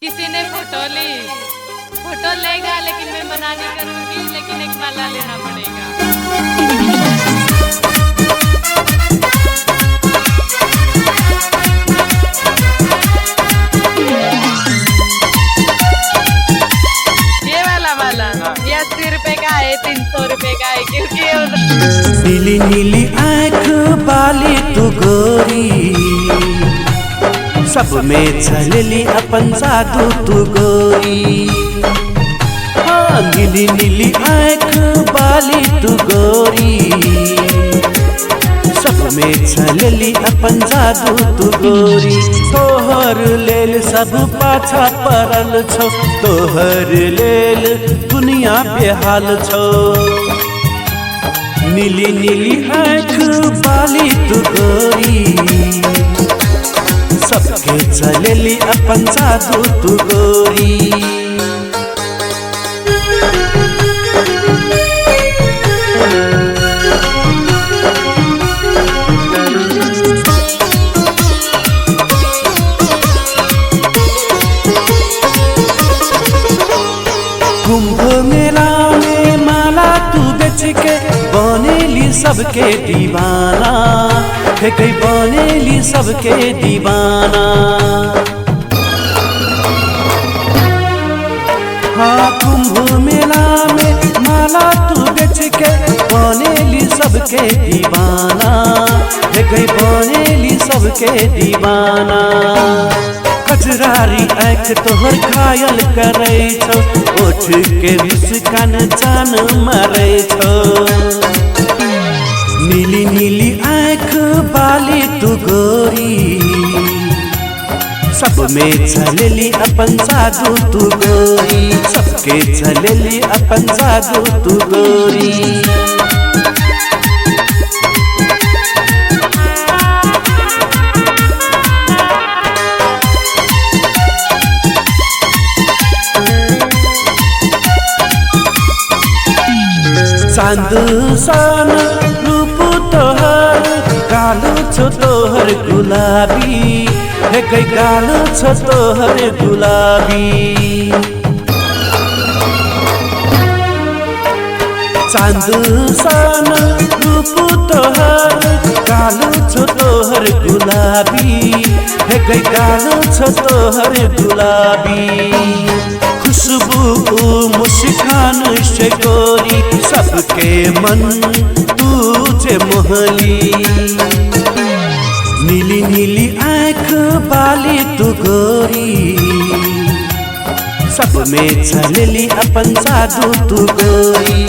किसी ने फोटो लेगा लेकिन मैं मना नहीं करूंगी, लेकिन एक माला लेना पड़ेगा। ये वाला माला ये 80 रुपए का है, 300 रुपए का है, क्योंकि नीली नीली आँख बाली तू गोरी, सब में चलली अपन जादू तू गोरी। हाँ, नीली नीली आँख बाली तू गोरी, सब में चलली अपन जादू तू गोरी। तोहर लेल सब पाछा पड़ल छो, तोहर लेल दुनिया बेहाल छो। नीली नीली आँख बाली तू गोरी, सबके चलेली अपन जादू तू गोरी। कुंभ मेला में माला तू बेच के बनेली सबके दीवाना, है कई बनेली सबके दीवाना। हाँ, कुंभ मेला में माला तू बेच के बनेली सबके दीवाना, है कई बनेली सबके दीवाना। कजरारी आँख तोहर घायल करे छो, ओठ के मुस्कान जान मारे छो। नीली नीली आँख बाली तू गोरी, सब में चलली अपन जादू तू गोरी, सबके चलली अपन जादू तू गोरी। चांद सन रूप तोहर, कालो छो तोहर गुलाबी, है कई कालो छो तोहर गुलाबी। चांद सन रूप तोहर, कालो छो तोहर गुलाबी, है कई कालो छो तोहर गुलाबी। खुशबू मुस्कान से गोरी, सबके मन तुझे मोहली। नीली नीली आँख बाली तू गोरी, सब में चलली अपन जादू तू गोरी।